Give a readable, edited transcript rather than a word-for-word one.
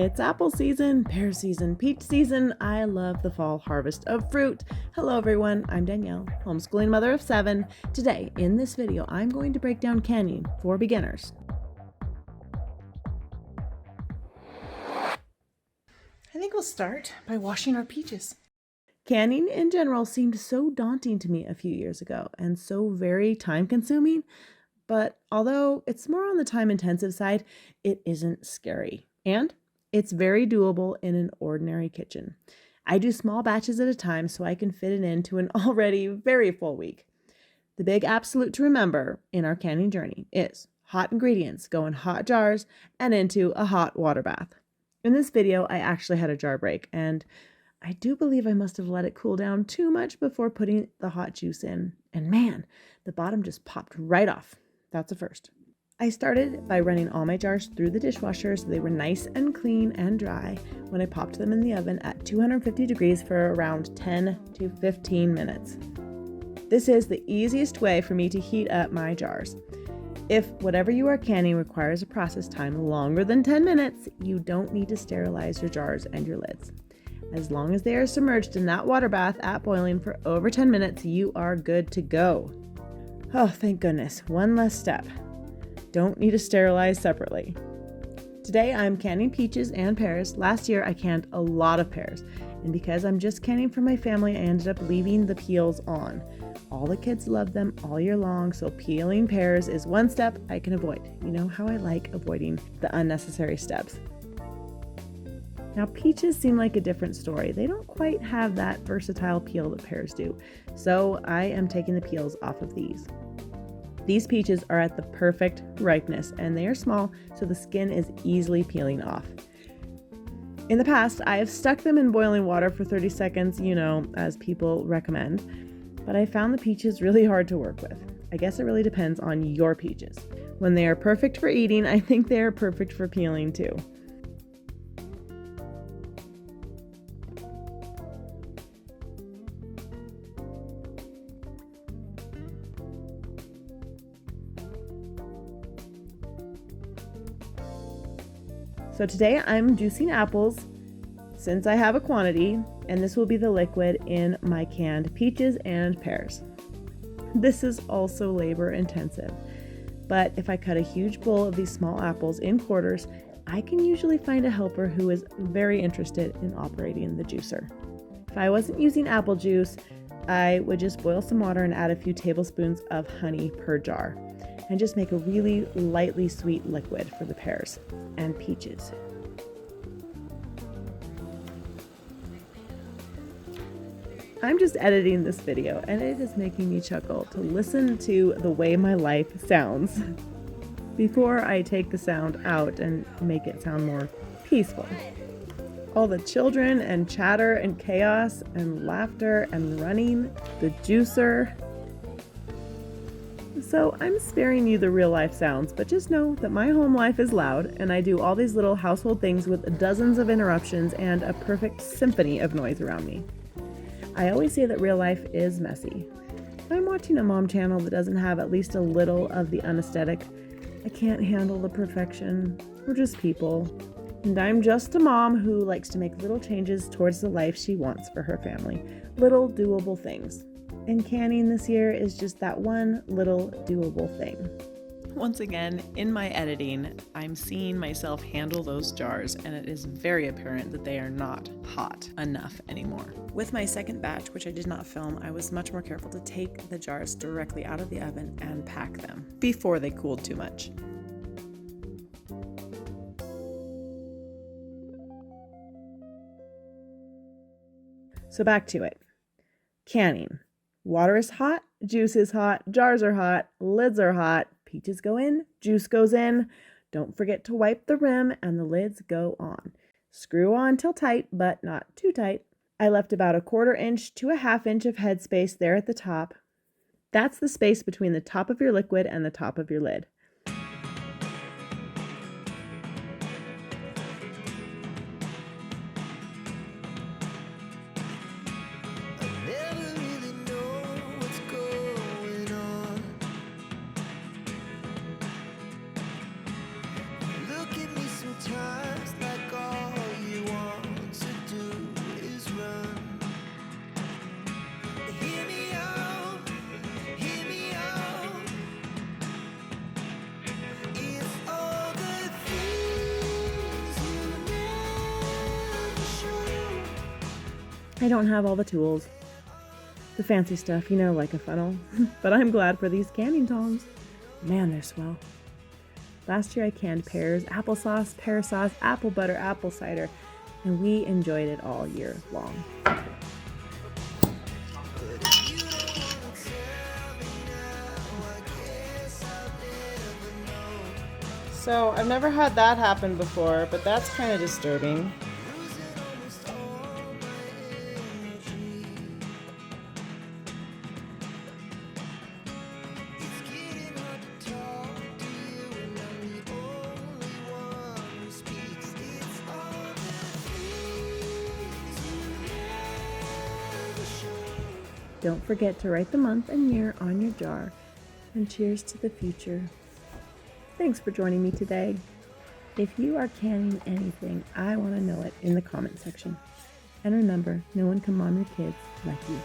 It's apple season, pear season, peach season. I love the fall harvest of fruit. Hello everyone, I'm Danielle, homeschooling mother of 7. Today, in this video, I'm going to break down canning for beginners. I think we'll start by washing our peaches. Canning in general seemed so daunting to me a few years ago and so very time consuming, but although it's more on the time intensive side, it isn't scary. And it's very doable in an ordinary kitchen. I do small batches at a time so I can fit it into an already very full week. The big absolute to remember in our canning journey is hot ingredients go in hot jars and into a hot water bath. In this video, I actually had a jar break, and I do believe I must have let it cool down too much before putting the hot juice in. And man, the bottom just popped right off. That's a first. I started by running all my jars through the dishwasher so they were nice and clean and dry when I popped them in the oven at 250 degrees for around 10 to 15 minutes. This is the easiest way for me to heat up my jars. If whatever you are canning requires a process time longer than 10 minutes, you don't need to sterilize your jars and your lids. As long as they are submerged in that water bath at boiling for over 10 minutes, you are good to go. Oh, thank goodness. One less step. Don't need to sterilize separately. Today I'm canning peaches and pears. Last year I canned a lot of pears, and because I'm just canning for my family, I ended up leaving the peels on. All the kids love them all year long, so peeling pears is one step I can avoid. You know how I like avoiding the unnecessary steps. Now, peaches seem like a different story. They don't quite have that versatile peel that pears do, so I am taking the peels off of these. These peaches are at the perfect ripeness, and they are small, so the skin is easily peeling off. In the past, I have stuck them in boiling water for 30 seconds, as people recommend, but I found the peaches really hard to work with. I guess it really depends on your peaches. When they are perfect for eating, I think they are perfect for peeling too. So today I'm juicing apples since I have a quantity, and this will be the liquid in my canned peaches and pears. This is also labor intensive, but if I cut a huge bowl of these small apples in quarters, I can usually find a helper who is very interested in operating the juicer. If I wasn't using apple juice, I would just boil some water and add a few tablespoons of honey per jar, and just make a really lightly sweet liquid for the pears and peaches. I'm just editing this video, and it is making me chuckle to listen to the way my life sounds before I take the sound out and make it sound more peaceful. All the children and chatter and chaos and laughter and running, the juicer. So I'm sparing you the real life sounds, but just know that my home life is loud, and I do all these little household things with dozens of interruptions and a perfect symphony of noise around me. I always say that real life is messy. If I'm watching a mom channel that doesn't have at least a little of the unaesthetic, I can't handle the perfection. We're just people. And I'm just a mom who likes to make little changes towards the life she wants for her family. Little doable things. And canning this year is just that one little doable thing. Once again, in my editing, I'm seeing myself handle those jars, and it is very apparent that they are not hot enough anymore. With my second batch, which I did not film, I was much more careful to take the jars directly out of the oven and pack them before they cooled too much. So back to it. Canning. Water is hot, juice is hot, jars are hot, lids are hot, peaches go in, juice goes in. Don't forget to wipe the rim and the lids go on. Screw on till tight, but not too tight. I left about 1/4 inch to 1/2 inch of headspace there at the top. That's the space between the top of your liquid and the top of your lid. Look at me sometimes like all I don't have all the tools, the fancy stuff, like a funnel, but I'm glad for these canning tongs. Man, they're swell. Last year I canned pears, applesauce, pear sauce, apple butter, apple cider, and we enjoyed it all year long. So I've never had that happen before, but that's kind of disturbing. Don't forget to write the month and year on your jar. And cheers to the future. Thanks for joining me today. If you are canning anything, I want to know it in the comment section. And remember, no one can mom your kids like you.